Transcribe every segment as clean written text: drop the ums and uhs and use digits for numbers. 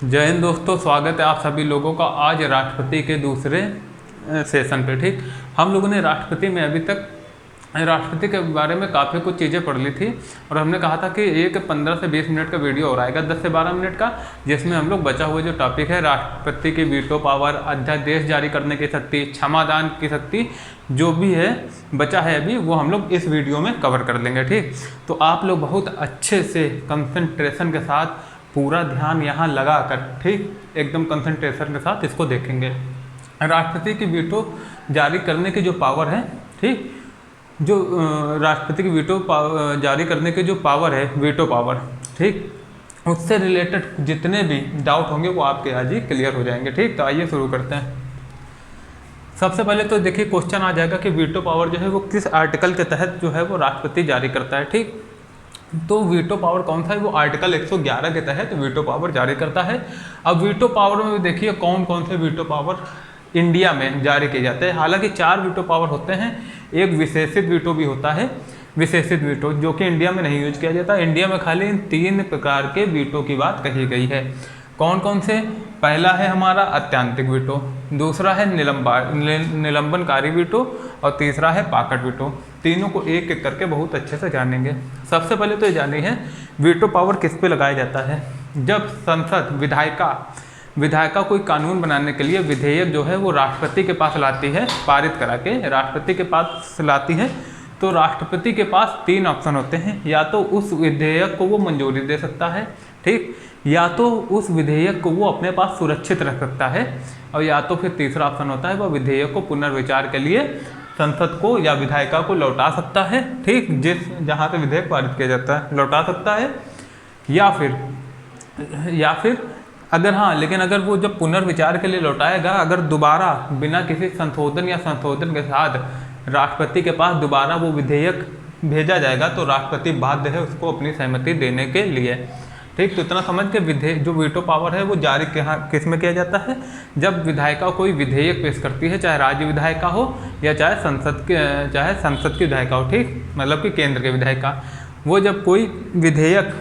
जय हिंद दोस्तों, स्वागत है आप सभी लोगों का आज राष्ट्रपति के दूसरे सेशन पे। ठीक, हम लोगों ने राष्ट्रपति में अभी तक राष्ट्रपति के बारे में काफ़ी कुछ चीज़ें पढ़ ली थी और हमने कहा था कि एक 15 से 20 मिनट का वीडियो और आएगा 10 से 12 मिनट का, जिसमें हम लोग बचा हुआ जो टॉपिक है राष्ट्रपति की वीटो पावर, अध्यादेश जारी करने की शक्ति, क्षमादान की शक्ति, जो भी है बचा है अभी वो हम लोग इस वीडियो में कवर कर लेंगे। ठीक, तो आप लोग बहुत अच्छे से कंसंट्रेशन के साथ पूरा ध्यान यहाँ लगा कर, ठीक एकदम कंसंट्रेशन के साथ इसको देखेंगे। राष्ट्रपति की वीटो जारी करने की जो पावर है, ठीक, जो राष्ट्रपति की वीटो जारी करने की जो पावर है, वीटो पावर, ठीक, उससे रिलेटेड जितने भी डाउट होंगे वो आपके आज ही क्लियर हो जाएंगे। ठीक, तो आइए शुरू करते हैं। सबसे पहले तो देखिए क्वेश्चन आ जाएगा कि वीटो पावर जो है वो किस आर्टिकल के तहत जो है वो राष्ट्रपति जारी करता है। ठीक, तो वीटो पावर कौन सा है, वो आर्टिकल 111 के तहत वीटो पावर जारी करता है। अब वीटो पावर में देखिए कौन कौन से वीटो पावर इंडिया में जारी किए जाते हैं। हालांकि 4 वीटो पावर होते हैं, एक विशेषित वीटो भी होता है, विशेषित वीटो जो कि इंडिया में नहीं यूज किया जाता। इंडिया में खाली इन 3 प्रकार के वीटो की बात कही गई है। कौन कौन से? पहला है हमारा अत्यंतिक वीटो, दूसरा है निलंबनकारी वीटो और तीसरा है पाकट वीटो। तीनों को एक एक करके बहुत अच्छे से जानेंगे। सबसे पहले तो ये जानी है वीटो पावर किस पे लगाया जाता है। जब संसद विधायिका कोई कानून बनाने के लिए विधेयक जो है वो राष्ट्रपति के पास लाती है, पारित करा के राष्ट्रपति के पास लाती है, तो राष्ट्रपति के पास 3 ऑप्शन होते हैं। या तो उस विधेयक को वो मंजूरी दे सकता है, ठीक, या तो उस विधेयक को वो अपने पास सुरक्षित रख सकता है, और या तो फिर तीसरा ऑप्शन होता है वह विधेयक को पुनर्विचार के लिए संसद को या विधायिका को लौटा सकता है, ठीक, जहाँ से विधेयक पारित किया जाता है लौटा सकता है। या फिर अगर वो जब पुनर्विचार के लिए लौटाएगा, अगर दोबारा बिना किसी संशोधन के साथ राष्ट्रपति के पास दोबारा वो विधेयक भेजा जाएगा तो राष्ट्रपति बाध्य है उसको अपनी सहमति देने के लिए। ठीक, तो इतना समझ के जो वीटो पावर है वो जारी किस में किया जाता है। जब विधायिका कोई विधेयक पेश करती है, चाहे राज्य विधायिका हो या चाहे संसद की विधायिका हो, ठीक, मतलब कि केंद्र के विधायिका, वो जब कोई विधेयक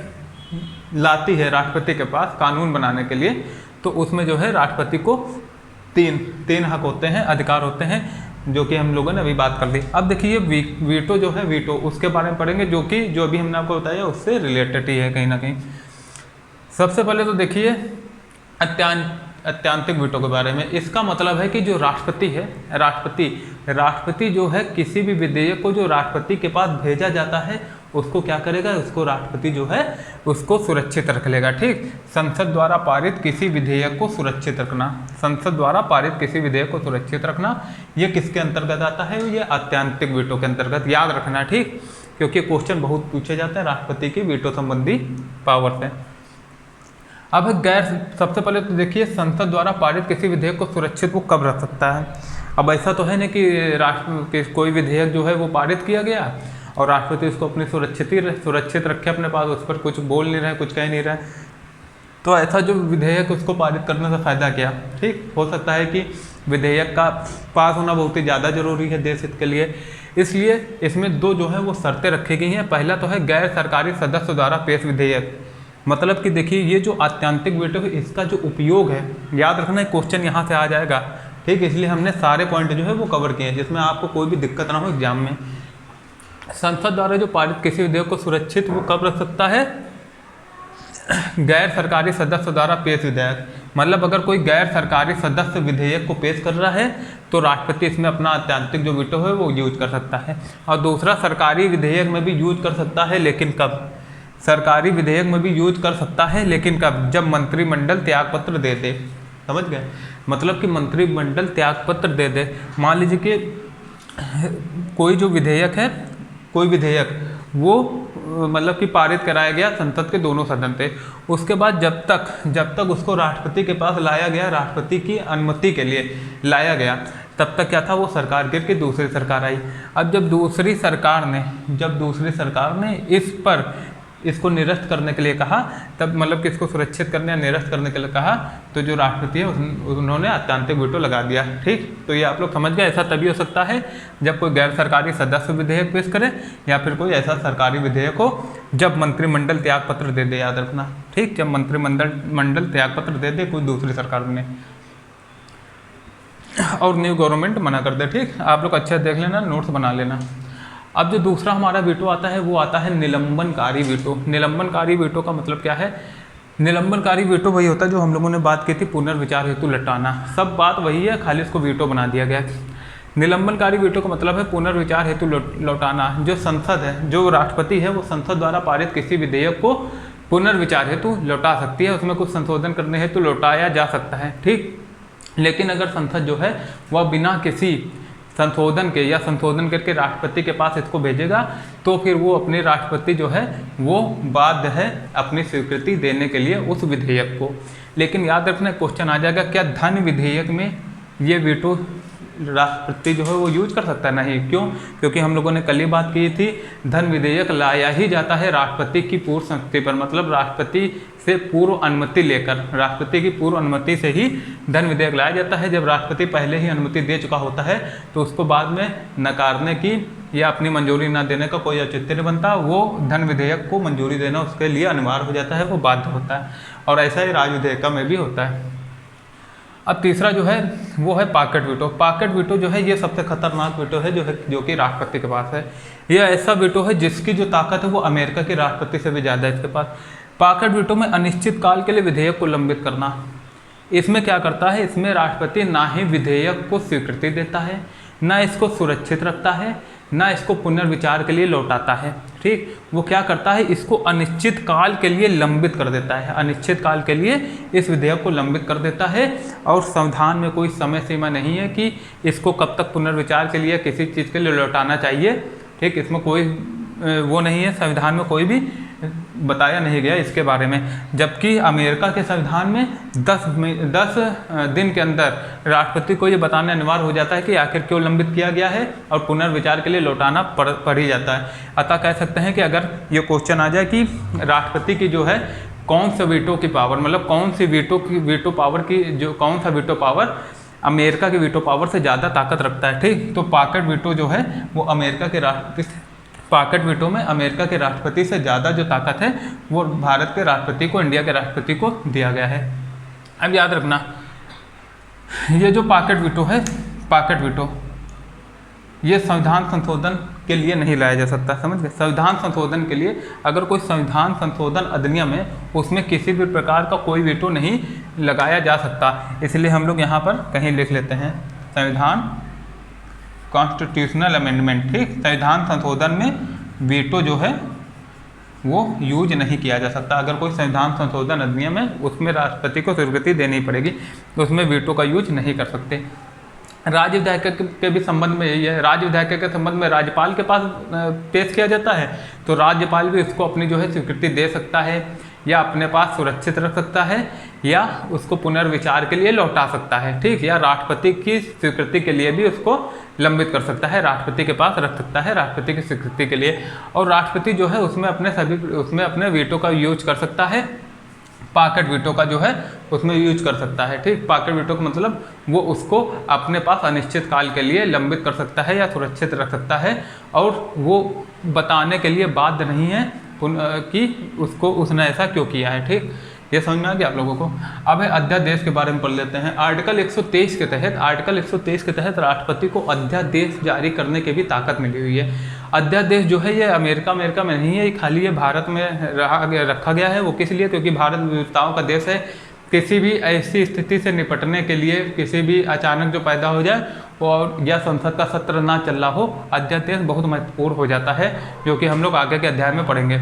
लाती है राष्ट्रपति के पास कानून बनाने के लिए, तो उसमें जो है राष्ट्रपति को तीन हक होते हैं, अधिकार होते हैं, जो कि हम लोगों ने अभी बात कर ली। अब देखिए वीटो जो है, वीटो उसके बारे में पढ़ेंगे जो अभी हमने आपको बताया उससे रिलेटेड ही है कहीं ना कहीं। सबसे पहले तो देखिए अत्यंतिक वीटो के बारे में। इसका मतलब है कि जो राष्ट्रपति है, राष्ट्रपति जो है किसी भी विधेयक को जो राष्ट्रपति के पास भेजा जाता है उसको क्या करेगा, उसको राष्ट्रपति जो है उसको सुरक्षित रख लेगा। ठीक, संसद द्वारा पारित किसी विधेयक को सुरक्षित रखना, संसद द्वारा पारित किसी विधेयक को सुरक्षित रखना, ये किसके अंतर्गत आता है, ये अत्यंतिक वीटो के अंतर्गत, याद रखना। ठीक, क्योंकि क्वेश्चन बहुत पूछे जाते हैं राष्ट्रपति की वीटो संबंधी पावर से। अब सबसे पहले तो देखिए संसद द्वारा पारित किसी विधेयक को सुरक्षित वो कब रख सकता है। अब ऐसा तो है नहीं कि कोई विधेयक जो है वो पारित किया गया और राष्ट्रपति उसको अपनी सुरक्षित रखे अपने पास, उस पर कुछ बोल नहीं रहे, कुछ कह नहीं रहे, तो ऐसा जो विधेयक उसको पारित करने से फ़ायदा क्या। ठीक, हो सकता है कि विधेयक का पास होना बहुत ही ज़्यादा जरूरी है देश हित के लिए, इसलिए इसमें 2 जो है वो शर्तें रखी गई हैं। पहला तो है गैर सरकारी सदस्य द्वारा पेश विधेयक, मतलब कि देखिए ये जो अत्यंतिक वीटो है इसका जो उपयोग है, याद रखना क्वेश्चन यहाँ से आ जाएगा। ठीक, इसलिए हमने सारे पॉइंट जो है वो कवर किए हैं जिसमें आपको कोई भी दिक्कत ना हो एग्जाम में। संसद द्वारा जो पारित किसी विधेयक को सुरक्षित वो कब रख सकता है, गैर सरकारी सदस्य द्वारा पेश विधेयक, मतलब अगर कोई गैर सरकारी सदस्य विधेयक को पेश कर रहा है तो राष्ट्रपति इसमें अपना अत्यंतिक जो वीटो है वो यूज कर सकता है। और दूसरा सरकारी विधेयक में भी यूज कर सकता है, लेकिन कब, सरकारी विधेयक में भी यूज कर सकता है लेकिन कब, जब मंत्रिमंडल त्यागपत्र दे दे। समझ गए, मतलब कि मंत्रिमंडल त्यागपत्र दे दे। मान लीजिए कि कोई विधेयक वो मतलब कि पारित कराया गया संसद के दोनों सदन से, उसके बाद जब तक उसको राष्ट्रपति के पास लाया गया, राष्ट्रपति की अनुमति के लिए लाया गया, तब तक क्या था, वो सरकार गिर के दूसरी सरकार आई। अब जब दूसरी सरकार ने इसको निरस्त करने के लिए कहा, तब मतलब कि इसको सुरक्षित करने या निरस्त करने के लिए कहा, तो जो राष्ट्रपति है उन्होंने अत्यंतिक वीटो लगा दिया। ठीक, तो ये आप लोग समझ गए। ऐसा तभी हो सकता है जब कोई गैर सरकारी सदस्य विधेयक पेश करे या फिर कोई ऐसा सरकारी विधेयक हो जब मंत्रिमंडल त्याग पत्र दे दे, याद रखना, ठीक, जब मंत्रिमंडल त्याग पत्र दे दे कोई दूसरी सरकार ने और न्यू गवर्नमेंट मना कर दे, ठीक। आप लोग अच्छा देख लेना, नोट्स बना लेना। अब जो दूसरा हमारा वीटो आता है वो आता है निलंबनकारी वीटो। निलंबनकारी वीटो का मतलब क्या है? निलंबनकारी वीटो वही होता है जो हम लोगों ने बात की थी पुनर्विचार हेतु लौटाना, सब बात वही है, खाली इसको वीटो बना दिया गया। निलंबनकारी वीटो का मतलब है पुनर्विचार हेतु लौटाना। जो संसद है, जो राष्ट्रपति है, वो संसद द्वारा पारित किसी विधेयक को पुनर्विचार हेतु लौटा सकती है, उसमें कुछ संशोधन करने हेतु लौटाया जा सकता है, ठीक। लेकिन अगर संसद जो है वह बिना किसी संशोधन के या संशोधन करके राष्ट्रपति के पास इसको भेजेगा तो फिर वो अपने राष्ट्रपति जो है वो बाध्य है अपनी स्वीकृति देने के लिए उस विधेयक को। लेकिन याद रखना क्वेश्चन आ जाएगा, क्या धन विधेयक में ये वीटो राष्ट्रपति जो है वो यूज कर सकता है? नहीं। क्यों? क्योंकि हम लोगों ने कल ही बात की थी, धन विधेयक लाया ही जाता है राष्ट्रपति की पूर्व संमति पर, मतलब राष्ट्रपति से पूर्व अनुमति लेकर, राष्ट्रपति की पूर्व अनुमति से ही धन विधेयक लाया जाता है। जब राष्ट्रपति पहले ही अनुमति दे चुका होता है तो उसको बाद में नकारने की या अपनी मंजूरी न देने का कोई औचित्य नहीं बनता, वो धन विधेयक को मंजूरी देना उसके लिए अनिवार्य हो जाता है, वो बाध्य होता है। और ऐसा ही राज्य विधेयक में भी होता है। अब तीसरा जो है वो है पॉकेट वीटो। पॉकेट वीटो जो है ये सबसे खतरनाक वीटो है जो कि राष्ट्रपति के पास है। यह ऐसा वीटो है जिसकी जो ताकत है वो अमेरिका के राष्ट्रपति से भी ज़्यादा है इसके पास। पॉकेट वीटो में अनिश्चित काल के लिए विधेयक को लंबित करना। इसमें क्या करता है? इसमें राष्ट्रपति ना ही विधेयक को स्वीकृति देता है, ना इसको सुरक्षित रखता है, ना इसको पुनर्विचार के लिए लौटाता है, ठीक। वो क्या करता है? इसको अनिश्चित काल के लिए लंबित कर देता है, अनिश्चित काल के लिए इस विधेयक को लंबित कर देता है। और संविधान में कोई समय सीमा नहीं है कि इसको कब तक पुनर्विचार के लिए किसी चीज़ के लिए लौटाना चाहिए, ठीक। इसमें कोई वो नहीं है, संविधान में कोई भी बताया नहीं गया इसके बारे में। जबकि अमेरिका के संविधान में 10 दिन के अंदर राष्ट्रपति को ये बताना अनिवार्य हो जाता है कि आखिर क्यों लंबित किया गया है और पुनर्विचार के लिए लौटाना पड़ ही जाता है। अतः कह सकते हैं कि अगर ये क्वेश्चन आ जाए कि राष्ट्रपति की जो है कौन सा वीटो की पावर, मतलब कौन सी वीटो पावर की जो कौन सा वीटो पावर अमेरिका की वीटो पावर से ज़्यादा ताकत रखता है, ठीक। तो पॉकेट वीटो जो है वो अमेरिका के राष्ट्रपति, पॉकेट वीटो में अमेरिका के राष्ट्रपति से ज़्यादा जो ताकत है वो भारत के राष्ट्रपति को, इंडिया के राष्ट्रपति को दिया गया है। अब याद रखना ये जो पॉकेट वीटो है, पॉकेट वीटो ये संविधान संशोधन के लिए नहीं लाया जा सकता, समझ गए। संविधान संशोधन के लिए अगर कोई संविधान संशोधन अधिनियम है उसमें किसी भी प्रकार का कोई वीटो नहीं लगाया जा सकता। इसलिए हम लोग यहाँ पर कहीं लिख लेते हैं संविधान कॉन्स्टिट्यूशनल अमेंडमेंट, ठीक। संविधान संशोधन में वीटो जो है वो यूज नहीं किया जा सकता। अगर कोई संविधान संशोधन अधिनियम है उसमें राष्ट्रपति को स्वीकृति देनी पड़ेगी, उसमें वीटो का यूज नहीं कर सकते। राज्य विधेयक के भी संबंध में यही है। राज्य विधेयक के संबंध में राज्यपाल के पास पेश किया जाता है तो राज्यपाल भी उसको अपनी जो है स्वीकृति दे सकता है या अपने पास सुरक्षित रख सकता है या उसको पुनर्विचार के लिए लौटा सकता है, ठीक। या राष्ट्रपति की स्वीकृति के लिए भी उसको लंबित कर सकता है, राष्ट्रपति के पास रख सकता है राष्ट्रपति की स्वीकृति के लिए। और राष्ट्रपति जो है उसमें अपने वीटो का यूज कर सकता है, पॉकेट वीटो का जो है उसमें यूज कर सकता है, ठीक। पॉकेट वीटो का मतलब वो उसको अपने पास अनिश्चित काल के लिए लंबित कर सकता है या सुरक्षित रख सकता है और वो बताने के लिए बाध्य नहीं है कि उसने ऐसा क्यों किया है, ठीक। ये समझ में आ गया आप लोगों को। अब है अध्यादेश के बारे में पढ़ लेते हैं। आर्टिकल 123 के तहत राष्ट्रपति को अध्यादेश जारी करने की भी ताकत मिली हुई है। अध्यादेश जो है ये अमेरिका में नहीं है, ये खाली ये भारत में रखा गया है। वो किस लिए? क्योंकि भारत विविधताओं का देश है। किसी भी ऐसी स्थिति से निपटने के लिए, किसी भी अचानक जो पैदा हो जाए और या संसद का सत्र ना चल रहा हो, अध्यादेश बहुत महत्वपूर्ण हो जाता है, जो कि हम लोग आगे के अध्याय में पढ़ेंगे।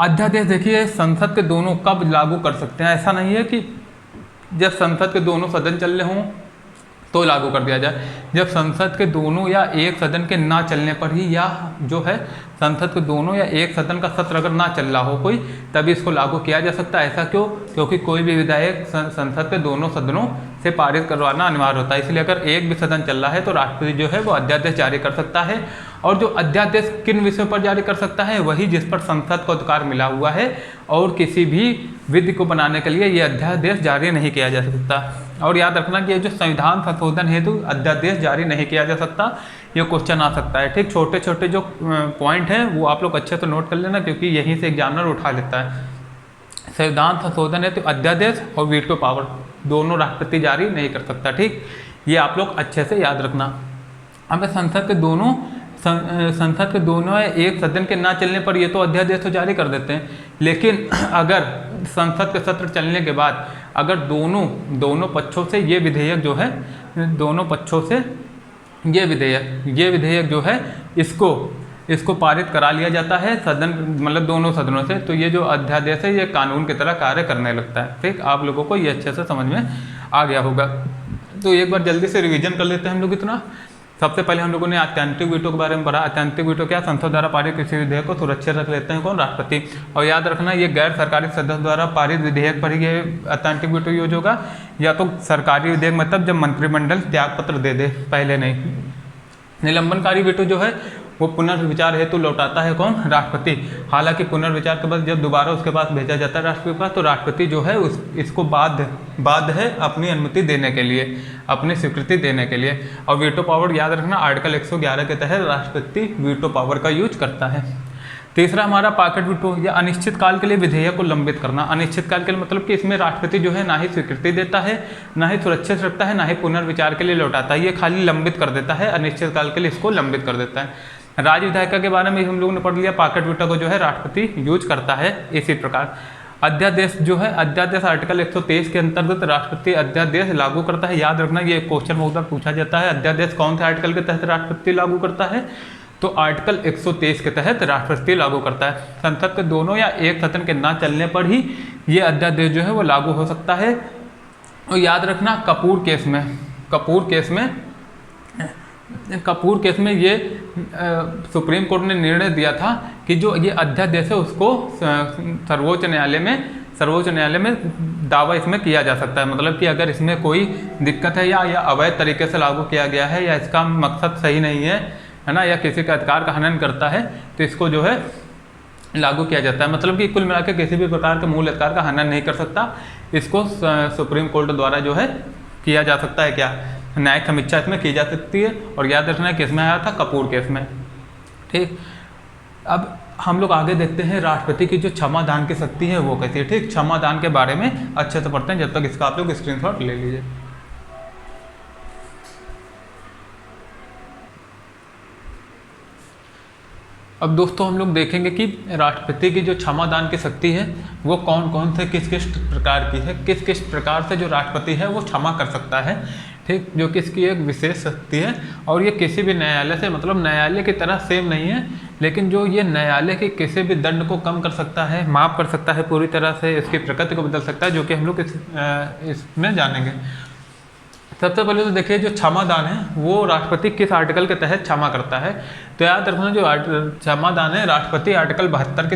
अध्यादेश देखिए संसद के दोनों कब लागू कर सकते हैं। ऐसा नहीं है कि जब संसद के दोनों सदन चल रहे हों तो लागू कर दिया जाए। जब संसद के दोनों या एक सदन के ना चलने पर ही, या जो है संसद के दोनों या एक सदन का सत्र अगर ना चल रहा हो कोई, तभी इसको लागू किया जा सकता है। ऐसा क्यों? क्योंकि कोई भी विधेयक संसद के दोनों सदनों से पारित करवाना अनिवार्य होता है। इसलिए अगर एक भी सदन चल रहा है तो राष्ट्रपति जो है वो अध्यादेश जारी कर सकता है और जो अध्यादेश किन विषयों पर जारी कर सकता है, वही जिस पर संसद को अधिकार मिला हुआ है, और किसी भी विधि को बनाने के लिए ये अध्यादेश जारी नहीं किया जा सकता। और याद रखना कि ये जो संविधान संशोधन हेतु अध्यादेश जारी नहीं किया जा सकता, ये क्वेश्चन आ सकता है। ठीक, छोटे छोटे जो पॉइंट हैं वो आप लोग अच्छे से नोट कर लेना, क्योंकि यहीं से एग्जामिनर उठा लेता है। संविधान संशोधन हेतु अध्यादेश और वीटो पावर दोनों राष्ट्रपति जारी नहीं कर सकता। ठीक, ये आप लोग अच्छे से याद रखना। हमें संसद के दोनों एक सदन के ना चलने पर ये तो अध्यादेश तो जारी कर देते हैं, लेकिन अगर संसद के सत्र चलने के बाद अगर दोनों पक्षों से ये विधेयक जो है, दोनों पक्षों से ये विधेयक जो है इसको पारित करा लिया जाता है सदन, मतलब दोनों सदनों से, तो ये जो अध्यादेश है ये कानून की तरह कार्य करने लगता है। ठीक, आप लोगों को ये अच्छे से समझ में आ गया होगा। तो एक बार जल्दी से रिवीजन कर लेते हैं हम लोग इतना। सबसे पहले हम लोगों ने आत्यंतिक वीटो के बारे में पढ़ा। आत्यंतिक वीटो क्या, संसद द्वारा पारित किसी विधेयक को सुरक्षित रख लेते हैं कौन, राष्ट्रपति। और याद रखना ये गैर सरकारी सदस्य द्वारा पारित विधेयक पर ही ये आत्यंतिक वीटो यूज होगा, या तो सरकारी विधेयक मतलब जब मंत्रिमंडल त्याग पत्र दे दे, पहले नहीं। निलंबनकारी वीटो जो है वो पुनर्विचार हेतु लौटाता है कौन, राष्ट्रपति। हालांकि पुनर्विचार के बाद जब दोबारा उसके पास भेजा जाता है राष्ट्रपति के पास, तो राष्ट्रपति जो है इसको बाध्य है अपनी अनुमति देने के लिए, अपनी स्वीकृति देने के लिए। और वीटो पावर याद रखना आर्टिकल 111 के तहत राष्ट्रपति वीटो पावर का यूज करता है। तीसरा हमारा पॉकेट वीटो, या अनिश्चित काल के लिए विधेयक को लंबित करना। अनिश्चित काल के लिए मतलब कि इसमें राष्ट्रपति जो है ना ही स्वीकृति देता है, ना ही सुरक्षित रखता है, ना ही पुनर्विचार के लिए लौटाता है, ये खाली लंबित कर देता है, अनिश्चित काल के लिए इसको लंबित कर देता है। राज्य विधायिका के बारे में हम लोगों ने पढ़ लिया, पॉकेट वीटो को जो है राष्ट्रपति यूज करता है। इसी प्रकार अध्यादेश जो है, अध्यादेश आर्टिकल 123 के अंतर्गत राष्ट्रपति अध्यादेश लागू करता है। याद रखना ये क्वेश्चन बहुत बार पूछा जाता है, अध्यादेश कौन से आर्टिकल के तहत राष्ट्रपति लागू करता है, तो आर्टिकल 123 के तहत राष्ट्रपति लागू करता है। संसद के दोनों या एक सदन के ना चलने पर ही ये अध्यादेश जो है वो लागू हो सकता है। और याद रखना कपूर केस में ये सुप्रीम कोर्ट ने निर्णय दिया था कि जो ये अध्यादेश है उसको सर्वोच्च न्यायालय में दावा इसमें किया जा सकता है। मतलब कि अगर इसमें कोई दिक्कत है या अवैध तरीके से लागू किया गया है, या इसका मकसद सही नहीं है ना, या किसी का अधिकार का हनन करता है, तो इसको जो है लागू किया जाता है। मतलब कि कुल मिलाकर किसी भी प्रकार के मूल अधिकार का हनन नहीं कर सकता, इसको सुप्रीम कोर्ट द्वारा जो है किया जा सकता है, क्या न्यायिक समीक्षा इसमें की जा सकती है। और याद रखना किस में आया था, कपूर केस में। ठीक, अब हम लोग आगे देखते हैं राष्ट्रपति की जो क्षमा दान की शक्ति है वो कैसी है। ठीक, क्षमा दान के बारे में अच्छे से पढ़ते हैं, जब तक इसका आप लोग स्क्रीनशॉट ले लीजिए। अब दोस्तों हम लोग देखेंगे कि राष्ट्रपति की जो क्षमा दान की शक्ति है वो कौन कौन से किस किस प्रकार की है, किस किस प्रकार से जो राष्ट्रपति है वो क्षमा कर सकता है। ठीक, जो कि इसकी एक विशेष शक्ति है, और ये किसी भी न्यायालय से, मतलब न्यायालय की तरह सेम नहीं है, लेकिन जो ये न्यायालय के किसी भी दंड को कम कर सकता है, माफ़ कर सकता है पूरी तरह से, इसकी प्रकृति को बदल सकता है, जो कि हम लोग इसमें जानेंगे। सबसे पहले तो देखिए जो क्षमा दान है वो राष्ट्रपति किस आर्टिकल के तहत क्षमा करता है। तो याद रखना जो क्षमा दान है राष्ट्रपति आर्टिकल 72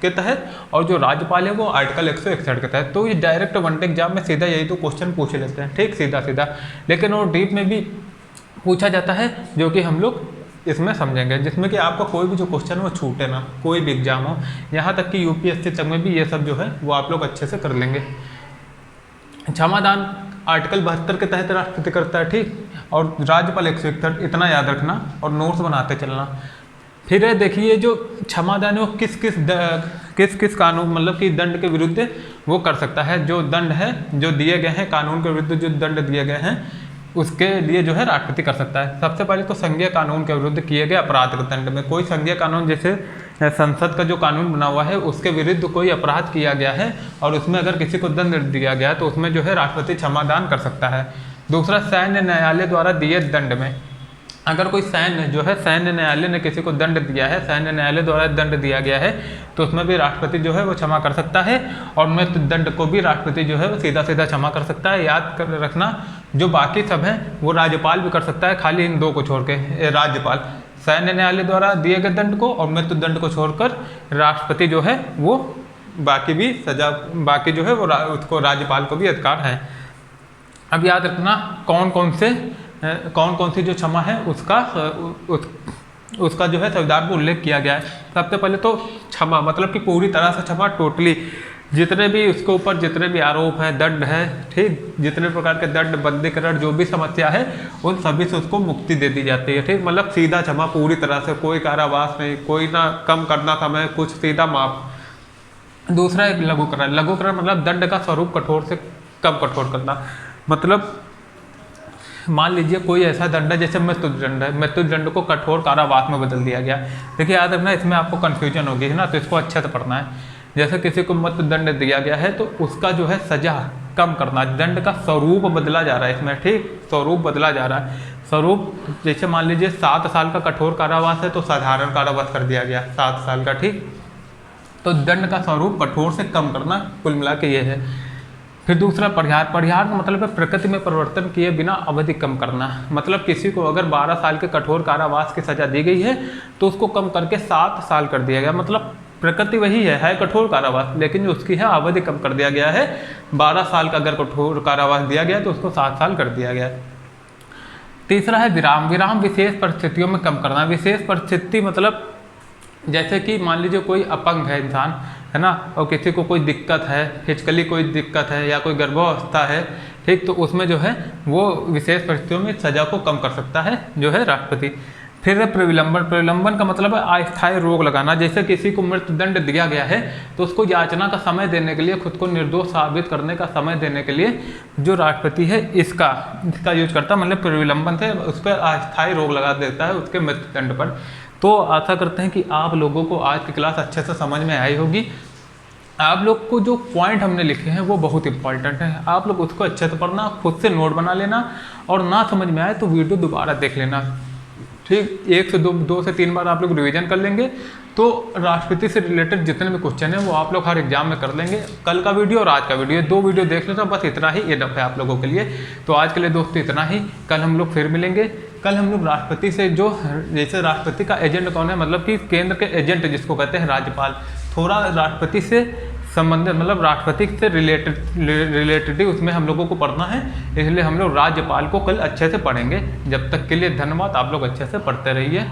के तहत, और जो राज्यपाल है वो आर्टिकल 161 के तहत। तो ये डायरेक्ट वन टेक एग्जाम में सीधा यही तो क्वेश्चन पूछ लेते हैं। ठीक, सीधा, लेकिन वो डीप में भी पूछा जाता है, जो कि हम लोग इसमें समझेंगे, जिसमें कि आपका कोई भी जो क्वेश्चन वो छूटे ना, कोई भी एग्जाम हो, यहाँ तक कि यूपीएससी तक में भी ये सब जो है वो आप लोग अच्छे से कर लेंगे। क्षमा दान आर्टिकल 72 के तहत राष्ट्रपति करता है। ठीक, और राज्यपाल 161, इतना याद रखना और नोट्स बनाते चलना। फिर देखिए जो क्षमा दान है वो किस किस कानून, मतलब कि दंड के विरुद्ध वो कर सकता है। जो दंड है जो दिए गए हैं, कानून के विरुद्ध जो दंड दिए गए हैं उसके लिए जो है राष्ट्रपति कर सकता है। सबसे पहले तो संघीय कानून के विरुद्ध किए गए अपराध के दंड में, कोई संघीय कानून जैसे संसद का जो कानून बना हुआ है उसके विरुद्ध कोई अपराध किया गया है और उसमें अगर किसी को दंड दिया गया है तो उसमें जो है राष्ट्रपति क्षमा दान कर सकता है। दूसरा, सैन्य न्यायालय द्वारा दिए दंड में, अगर कोई सैन्य न्यायालय ने किसी को दंड दिया है, सैन्य न्यायालय द्वारा दंड दिया गया है, तो उसमें भी राष्ट्रपति जो है वो क्षमा कर सकता है। और मृत्यु दंड को भी राष्ट्रपति जो है वो सीधा क्षमा कर सकता है। याद कर रखना जो बाकी सब हैं वो राज्यपाल भी कर सकता है, खाली इन दो को छोड़ के। राज्यपाल सैन्य न्यायालय द्वारा दिए गए दंड को और मृत्यु दंड को छोड़कर राष्ट्रपति जो है वो बाकी जो है वो उसको राज्यपाल को भी अधिकार है। अब याद रखना कौन कौन सी जो क्षमा है उसका जो है संविधान में उल्लेख किया गया है। सबसे पहले तो क्षमा, मतलब कि पूरी तरह से क्षमा, टोटली जितने भी उसके ऊपर जितने भी आरोप हैं, दंड है, ठीक, जितने प्रकार के दंड, बंदीकरण, जो भी समस्या है, उन सभी से उसको मुक्ति दे दी जाती है, ठीक, मतलब सीधा क्षमा पूरी तरह से, कोई कारावास नहीं, कोई ना कम करना समय कुछ, सीधा माफ। दूसरा एक लघुकरण, लघुकरण मतलब दंड का स्वरूप कठोर से कम कठोर करना, मतलब मान लीजिए कोई ऐसा दंड है जैसे मृत्युदंड है, मृत्युदंड को कठोर कारावास में बदल दिया गया। देखिए याद रखना, इसमें आपको कन्फ्यूजन होगी, है ना, तो इसको अच्छे से पढ़ना है। जैसे किसी को मृत्युदंड दिया गया है तो उसका जो है सजा कम करना, दंड का स्वरूप बदला जा रहा है इसमें, ठीक, स्वरूप बदला जा रहा है। स्वरूप जैसे मान लीजिए 7 साल का कठोर कारावास है तो साधारण कारावास कर दिया गया 7 साल का, ठीक, तो दंड का स्वरूप कठोर से कम करना, कुल मिला के ये है। फिर दूसरा परिहार, परिहार का मतलब है प्रकृति में परिवर्तन किए बिना अवधि कम करना, मतलब किसी को अगर 12 साल के कठोर कारावास की सजा दी गई है तो उसको कम करके 7 साल कर दिया गया, मतलब प्रकृति वही है कठोर कारावास, लेकिन जो उसकी है अवधि कम कर दिया गया है। 12 साल का अगर कठोर कारावास दिया गया तो उसको 7 साल कर दिया गया। तीसरा है विराम, विराम विशेष परिस्थितियों में कम करना। विशेष परिस्थिति मतलब जैसे कि मान लीजिए कोई अपंग है इंसान, है ना, और किसी को कोई दिक्कत है, फिजिकली कोई दिक्कत है या कोई गर्भावस्था है, ठीक, तो उसमें जो है वो विशेष परिस्थितियों में सजा को कम कर सकता है जो है राष्ट्रपति। फिर है प्रविलंबन, प्रविलंबन का मतलब है अस्थायी रोक लगाना। जैसे किसी को मृत्युदंड दिया गया है तो उसको याचना का समय देने के लिए, खुद को निर्दोष साबित करने का समय देने के लिए जो राष्ट्रपति है इसका यूज करता है, मतलब प्रविलंबन से उस पर अस्थायी रोक लगा देता है उसके मृत्युदंड पर। तो आशा करते हैं कि आप लोगों को आज की क्लास अच्छे से समझ में आई होगी। आप लोग को जो पॉइंट हमने लिखे हैं वो बहुत इंपॉर्टेंट है, आप लोग उसको अच्छे से पढ़ना, खुद से नोट बना लेना, और ना समझ में आए तो वीडियो दोबारा देख लेना, ठीक, 1 से 2 से 3 बार आप लोग रिवीजन कर लेंगे तो राष्ट्रपति से रिलेटेड जितने भी क्वेश्चन हैं वो आप लोग हर एग्जाम में कर लेंगे। कल का वीडियो और आज का वीडियो 2 वीडियो देख लेना, बस इतना ही इनफ है आप लोगों के लिए। तो आज के लिए दोस्तों इतना ही, कल हम लोग फिर मिलेंगे। कल हम लोग राष्ट्रपति से जो, जैसे राष्ट्रपति का एजेंट कौन है, मतलब कि केंद्र के एजेंट जिसको कहते हैं राज्यपाल, थोड़ा राष्ट्रपति से संबंधित, मतलब राष्ट्रपति से रिलेटेड उसमें हम लोगों को पढ़ना है, इसलिए हम लोग राज्यपाल को कल अच्छे से पढ़ेंगे। जब तक के लिए धन्यवाद, आप लोग अच्छे से पढ़ते रहिए।